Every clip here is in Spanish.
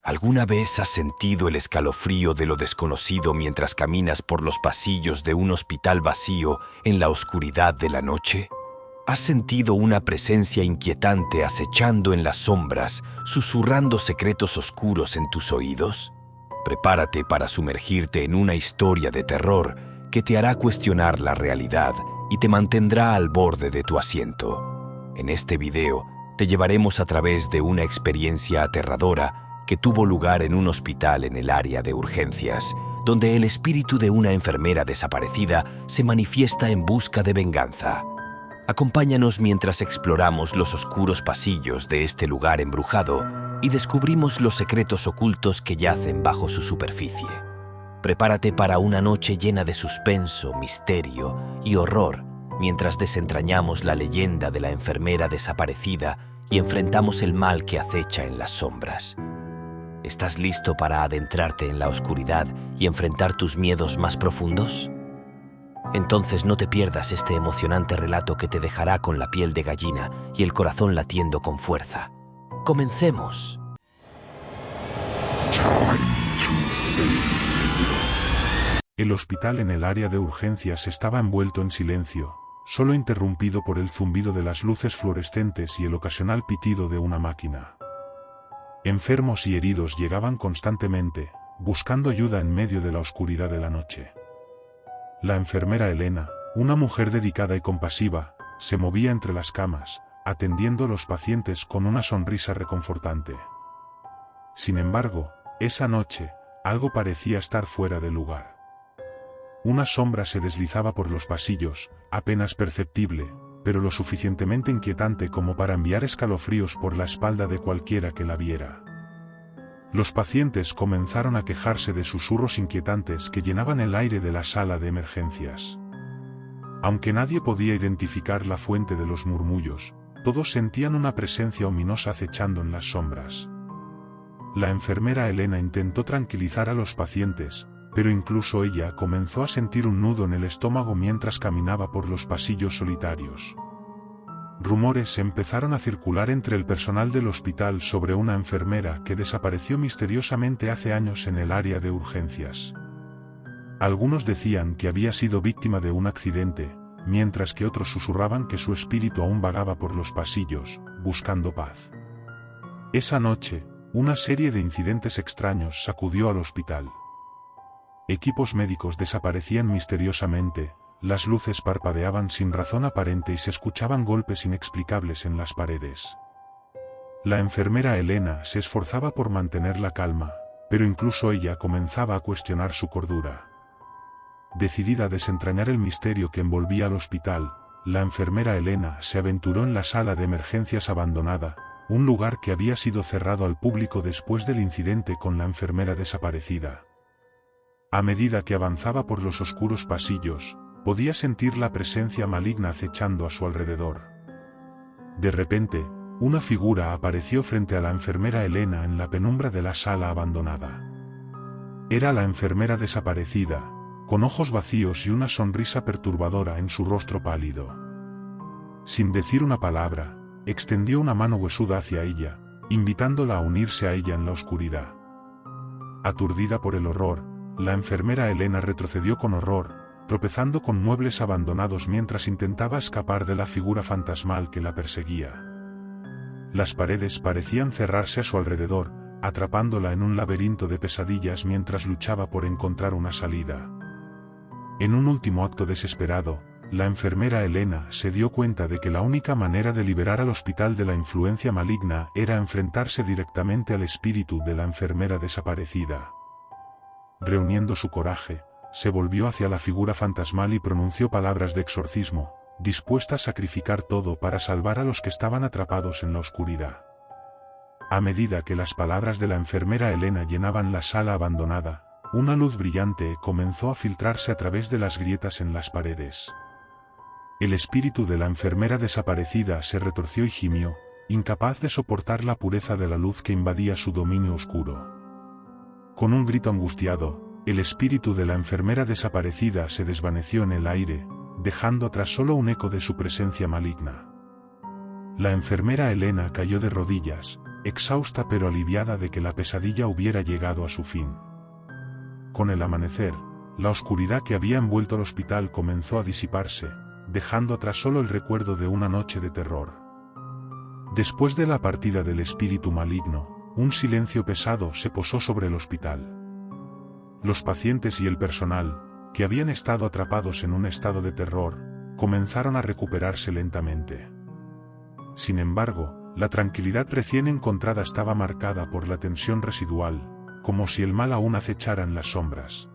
¿Alguna vez has sentido el escalofrío de lo desconocido mientras caminas por los pasillos de un hospital vacío en la oscuridad de la noche? ¿Has sentido una presencia inquietante acechando en las sombras, susurrando secretos oscuros en tus oídos? Prepárate para sumergirte en una historia de terror que te hará cuestionar la realidad y te mantendrá al borde de tu asiento. En este video te llevaremos a través de una experiencia aterradora que tuvo lugar en un hospital en el área de urgencias, donde el espíritu de una enfermera desaparecida se manifiesta en busca de venganza. Acompáñanos mientras exploramos los oscuros pasillos de este lugar embrujado y descubrimos los secretos ocultos que yacen bajo su superficie. Prepárate para una noche llena de suspenso, misterio y horror, mientras desentrañamos la leyenda de la enfermera desaparecida y enfrentamos el mal que acecha en las sombras. ¿Estás listo para adentrarte en la oscuridad y enfrentar tus miedos más profundos? Entonces no te pierdas este emocionante relato que te dejará con la piel de gallina y el corazón latiendo con fuerza. ¡Comencemos! El hospital en el área de urgencias estaba envuelto en silencio, solo interrumpido por el zumbido de las luces fluorescentes y el ocasional pitido de una máquina. Enfermos y heridos llegaban constantemente, buscando ayuda en medio de la oscuridad de la noche. La enfermera Elena, una mujer dedicada y compasiva, se movía entre las camas, atendiendo a los pacientes con una sonrisa reconfortante. Sin embargo, esa noche, algo parecía estar fuera de lugar. Una sombra se deslizaba por los pasillos, apenas perceptible, pero lo suficientemente inquietante como para enviar escalofríos por la espalda de cualquiera que la viera. Los pacientes comenzaron a quejarse de susurros inquietantes que llenaban el aire de la sala de emergencias. Aunque nadie podía identificar la fuente de los murmullos, todos sentían una presencia ominosa acechando en las sombras. La enfermera Elena intentó tranquilizar a los pacientes, pero incluso ella comenzó a sentir un nudo en el estómago mientras caminaba por los pasillos solitarios. Rumores empezaron a circular entre el personal del hospital sobre una enfermera que desapareció misteriosamente hace años en el área de urgencias. Algunos decían que había sido víctima de un accidente, mientras que otros susurraban que su espíritu aún vagaba por los pasillos, buscando paz. Esa noche, una serie de incidentes extraños sacudió al hospital. Equipos médicos desaparecían misteriosamente, las luces parpadeaban sin razón aparente y se escuchaban golpes inexplicables en las paredes. La enfermera Elena se esforzaba por mantener la calma, pero incluso ella comenzaba a cuestionar su cordura. Decidida a desentrañar el misterio que envolvía al hospital, la enfermera Elena se aventuró en la sala de emergencias abandonada, un lugar que había sido cerrado al público después del incidente con la enfermera desaparecida. A medida que avanzaba por los oscuros pasillos, podía sentir la presencia maligna acechando a su alrededor. De repente, una figura apareció frente a la enfermera Elena en la penumbra de la sala abandonada. Era la enfermera desaparecida, con ojos vacíos y una sonrisa perturbadora en su rostro pálido. Sin decir una palabra, extendió una mano huesuda hacia ella, invitándola a unirse a ella en la oscuridad. Aturdida por el horror, la enfermera Elena retrocedió con horror, tropezando con muebles abandonados mientras intentaba escapar de la figura fantasmal que la perseguía. Las paredes parecían cerrarse a su alrededor, atrapándola en un laberinto de pesadillas mientras luchaba por encontrar una salida. En un último acto desesperado, la enfermera Elena se dio cuenta de que la única manera de liberar al hospital de la influencia maligna era enfrentarse directamente al espíritu de la enfermera desaparecida. Reuniendo su coraje, se volvió hacia la figura fantasmal y pronunció palabras de exorcismo, dispuesta a sacrificar todo para salvar a los que estaban atrapados en la oscuridad. A medida que las palabras de la enfermera Elena llenaban la sala abandonada, una luz brillante comenzó a filtrarse a través de las grietas en las paredes. El espíritu de la enfermera desaparecida se retorció y gimió, incapaz de soportar la pureza de la luz que invadía su dominio oscuro. Con un grito angustiado, el espíritu de la enfermera desaparecida se desvaneció en el aire, dejando atrás solo un eco de su presencia maligna. La enfermera Elena cayó de rodillas, exhausta pero aliviada de que la pesadilla hubiera llegado a su fin. Con el amanecer, la oscuridad que había envuelto el hospital comenzó a disiparse, dejando atrás solo el recuerdo de una noche de terror. Después de la partida del espíritu maligno, un silencio pesado se posó sobre el hospital. Los pacientes y el personal, que habían estado atrapados en un estado de terror, comenzaron a recuperarse lentamente. Sin embargo, la tranquilidad recién encontrada estaba marcada por la tensión residual, como si el mal aún acechara en las sombras.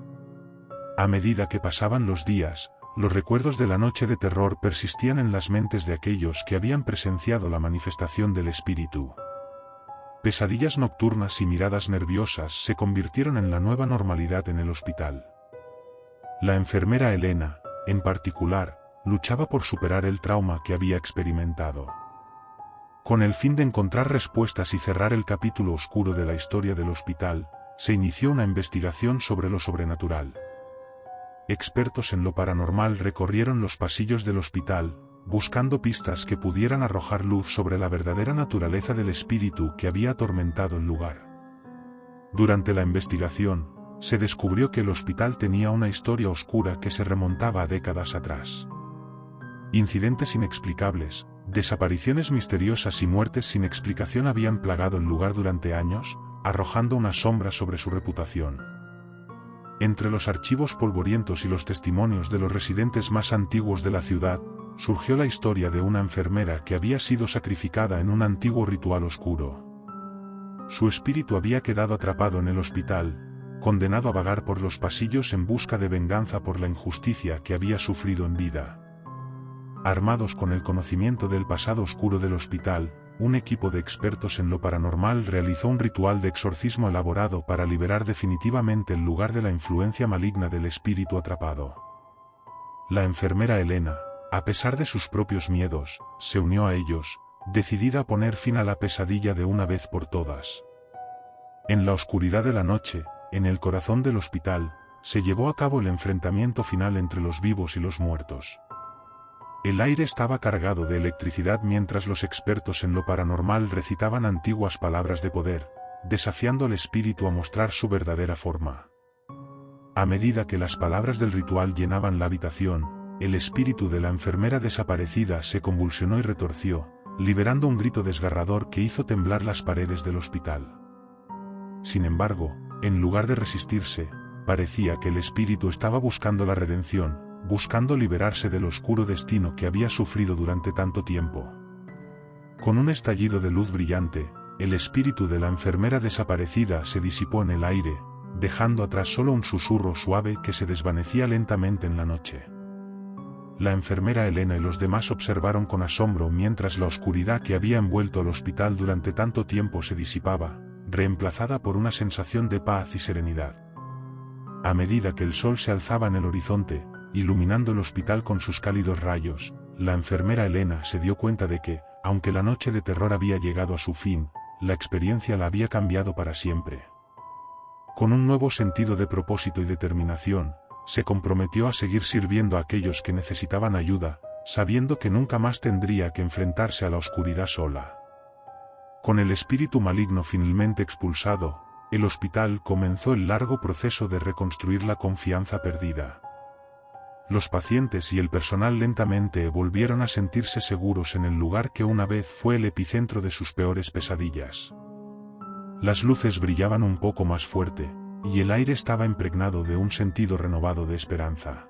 A medida que pasaban los días, los recuerdos de la noche de terror persistían en las mentes de aquellos que habían presenciado la manifestación del espíritu. Pesadillas nocturnas y miradas nerviosas se convirtieron en la nueva normalidad en el hospital. La enfermera Elena, en particular, luchaba por superar el trauma que había experimentado. Con el fin de encontrar respuestas y cerrar el capítulo oscuro de la historia del hospital, se inició una investigación sobre lo sobrenatural. Expertos en lo paranormal recorrieron los pasillos del hospital, buscando pistas que pudieran arrojar luz sobre la verdadera naturaleza del espíritu que había atormentado el lugar. Durante la investigación, se descubrió que el hospital tenía una historia oscura que se remontaba a décadas atrás. Incidentes inexplicables, desapariciones misteriosas y muertes sin explicación habían plagado el lugar durante años, arrojando una sombra sobre su reputación. Entre los archivos polvorientos y los testimonios de los residentes más antiguos de la ciudad, surgió la historia de una enfermera que había sido sacrificada en un antiguo ritual oscuro. Su espíritu había quedado atrapado en el hospital, condenado a vagar por los pasillos en busca de venganza por la injusticia que había sufrido en vida. Armados con el conocimiento del pasado oscuro del hospital, un equipo de expertos en lo paranormal realizó un ritual de exorcismo elaborado para liberar definitivamente el lugar de la influencia maligna del espíritu atrapado. La enfermera Elena, a pesar de sus propios miedos, se unió a ellos, decidida a poner fin a la pesadilla de una vez por todas. En la oscuridad de la noche, en el corazón del hospital, se llevó a cabo el enfrentamiento final entre los vivos y los muertos. El aire estaba cargado de electricidad mientras los expertos en lo paranormal recitaban antiguas palabras de poder, desafiando al espíritu a mostrar su verdadera forma. A medida que las palabras del ritual llenaban la habitación, el espíritu de la enfermera desaparecida se convulsionó y retorció, liberando un grito desgarrador que hizo temblar las paredes del hospital. Sin embargo, en lugar de resistirse, parecía que el espíritu estaba buscando la redención, buscando liberarse del oscuro destino que había sufrido durante tanto tiempo. Con un estallido de luz brillante, el espíritu de la enfermera desaparecida se disipó en el aire, dejando atrás solo un susurro suave que se desvanecía lentamente en la noche. La enfermera Elena y los demás observaron con asombro mientras la oscuridad que había envuelto al hospital durante tanto tiempo se disipaba, reemplazada por una sensación de paz y serenidad. A medida que el sol se alzaba en el horizonte, iluminando el hospital con sus cálidos rayos, la enfermera Elena se dio cuenta de que, aunque la noche de terror había llegado a su fin, la experiencia la había cambiado para siempre. Con un nuevo sentido de propósito y determinación, se comprometió a seguir sirviendo a aquellos que necesitaban ayuda, sabiendo que nunca más tendría que enfrentarse a la oscuridad sola. Con el espíritu maligno finalmente expulsado, el hospital comenzó el largo proceso de reconstruir la confianza perdida. Los pacientes y el personal lentamente volvieron a sentirse seguros en el lugar que una vez fue el epicentro de sus peores pesadillas. Las luces brillaban un poco más fuerte, y el aire estaba impregnado de un sentido renovado de esperanza.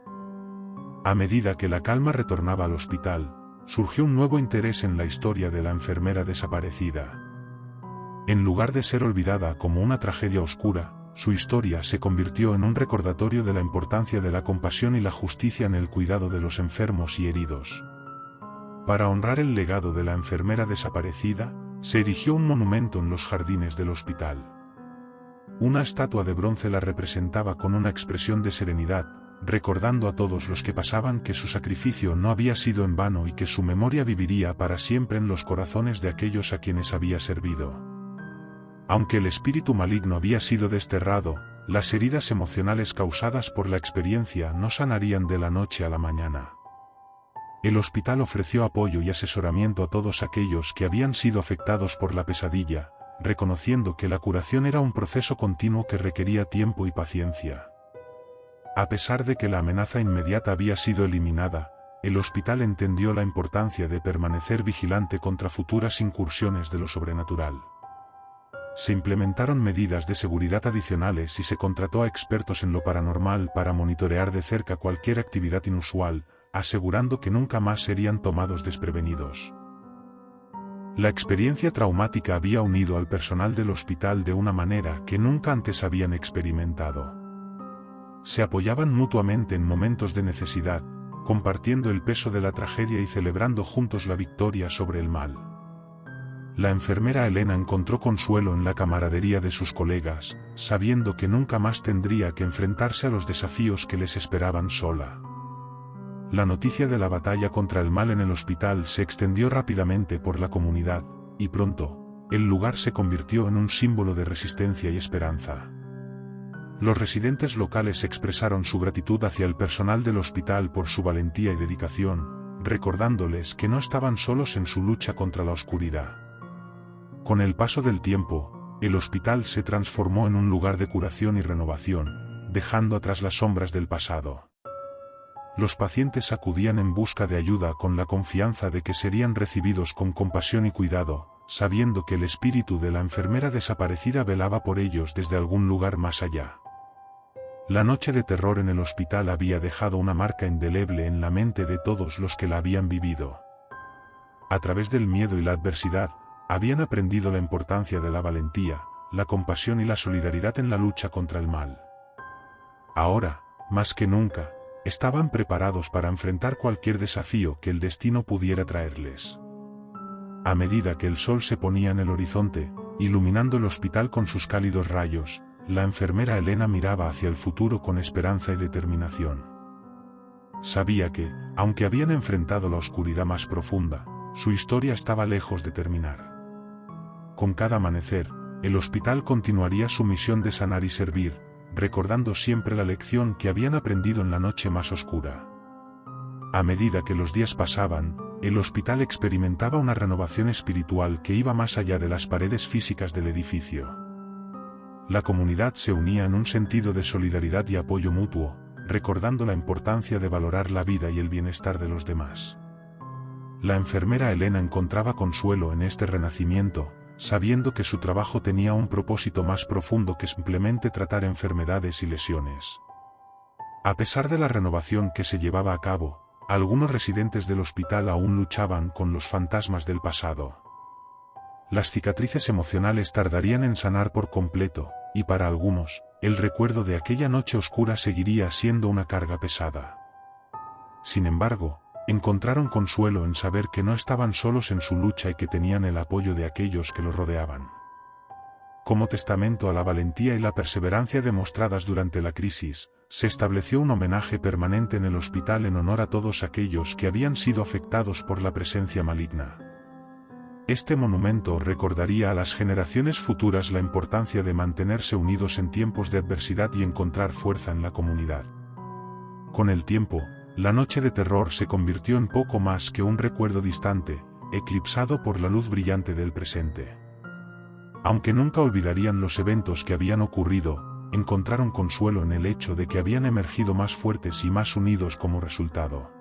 A medida que la calma retornaba al hospital, surgió un nuevo interés en la historia de la enfermera desaparecida. En lugar de ser olvidada como una tragedia oscura, su historia se convirtió en un recordatorio de la importancia de la compasión y la justicia en el cuidado de los enfermos y heridos. Para honrar el legado de la enfermera desaparecida, se erigió un monumento en los jardines del hospital. Una estatua de bronce la representaba con una expresión de serenidad, recordando a todos los que pasaban que su sacrificio no había sido en vano y que su memoria viviría para siempre en los corazones de aquellos a quienes había servido. Aunque el espíritu maligno había sido desterrado, las heridas emocionales causadas por la experiencia no sanarían de la noche a la mañana. El hospital ofreció apoyo y asesoramiento a todos aquellos que habían sido afectados por la pesadilla, reconociendo que la curación era un proceso continuo que requería tiempo y paciencia. A pesar de que la amenaza inmediata había sido eliminada, el hospital entendió la importancia de permanecer vigilante contra futuras incursiones de lo sobrenatural. Se implementaron medidas de seguridad adicionales y se contrató a expertos en lo paranormal para monitorear de cerca cualquier actividad inusual, asegurando que nunca más serían tomados desprevenidos. La experiencia traumática había unido al personal del hospital de una manera que nunca antes habían experimentado. Se apoyaban mutuamente en momentos de necesidad, compartiendo el peso de la tragedia y celebrando juntos la victoria sobre el mal. La enfermera Elena encontró consuelo en la camaradería de sus colegas, sabiendo que nunca más tendría que enfrentarse a los desafíos que les esperaban sola. La noticia de la batalla contra el mal en el hospital se extendió rápidamente por la comunidad, y pronto, el lugar se convirtió en un símbolo de resistencia y esperanza. Los residentes locales expresaron su gratitud hacia el personal del hospital por su valentía y dedicación, recordándoles que no estaban solos en su lucha contra la oscuridad. Con el paso del tiempo, el hospital se transformó en un lugar de curación y renovación, dejando atrás las sombras del pasado. Los pacientes acudían en busca de ayuda con la confianza de que serían recibidos con compasión y cuidado, sabiendo que el espíritu de la enfermera desaparecida velaba por ellos desde algún lugar más allá. La noche de terror en el hospital había dejado una marca indeleble en la mente de todos los que la habían vivido. A través del miedo y la adversidad, habían aprendido la importancia de la valentía, la compasión y la solidaridad en la lucha contra el mal. Ahora, más que nunca, estaban preparados para enfrentar cualquier desafío que el destino pudiera traerles. A medida que el sol se ponía en el horizonte, iluminando el hospital con sus cálidos rayos, la enfermera Elena miraba hacia el futuro con esperanza y determinación. Sabía que, aunque habían enfrentado la oscuridad más profunda, su historia estaba lejos de terminar. Con cada amanecer, el hospital continuaría su misión de sanar y servir, recordando siempre la lección que habían aprendido en la noche más oscura. A medida que los días pasaban, el hospital experimentaba una renovación espiritual que iba más allá de las paredes físicas del edificio. La comunidad se unía en un sentido de solidaridad y apoyo mutuo, recordando la importancia de valorar la vida y el bienestar de los demás. La enfermera Elena encontraba consuelo en este renacimiento, sabiendo que su trabajo tenía un propósito más profundo que simplemente tratar enfermedades y lesiones. A pesar de la renovación que se llevaba a cabo, algunos residentes del hospital aún luchaban con los fantasmas del pasado. Las cicatrices emocionales tardarían en sanar por completo, y para algunos, el recuerdo de aquella noche oscura seguiría siendo una carga pesada. Sin embargo, encontraron consuelo en saber que no estaban solos en su lucha y que tenían el apoyo de aquellos que los rodeaban. Como testamento a la valentía y la perseverancia demostradas durante la crisis, se estableció un homenaje permanente en el hospital en honor a todos aquellos que habían sido afectados por la presencia maligna. Este monumento recordaría a las generaciones futuras la importancia de mantenerse unidos en tiempos de adversidad y encontrar fuerza en la comunidad. Con el tiempo, la noche de terror se convirtió en poco más que un recuerdo distante, eclipsado por la luz brillante del presente. Aunque nunca olvidarían los eventos que habían ocurrido, encontraron consuelo en el hecho de que habían emergido más fuertes y más unidos como resultado.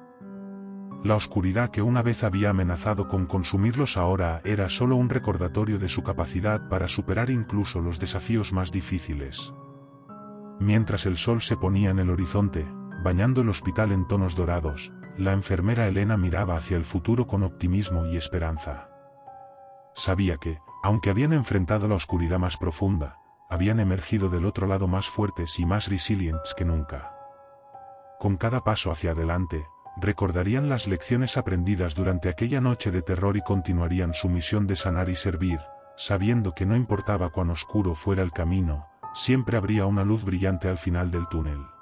La oscuridad que una vez había amenazado con consumirlos ahora era solo un recordatorio de su capacidad para superar incluso los desafíos más difíciles. Mientras el sol se ponía en el horizonte, bañando el hospital en tonos dorados, la enfermera Elena miraba hacia el futuro con optimismo y esperanza. Sabía que, aunque habían enfrentado la oscuridad más profunda, habían emergido del otro lado más fuertes y más resilientes que nunca. Con cada paso hacia adelante, recordarían las lecciones aprendidas durante aquella noche de terror y continuarían su misión de sanar y servir, sabiendo que no importaba cuán oscuro fuera el camino, siempre habría una luz brillante al final del túnel.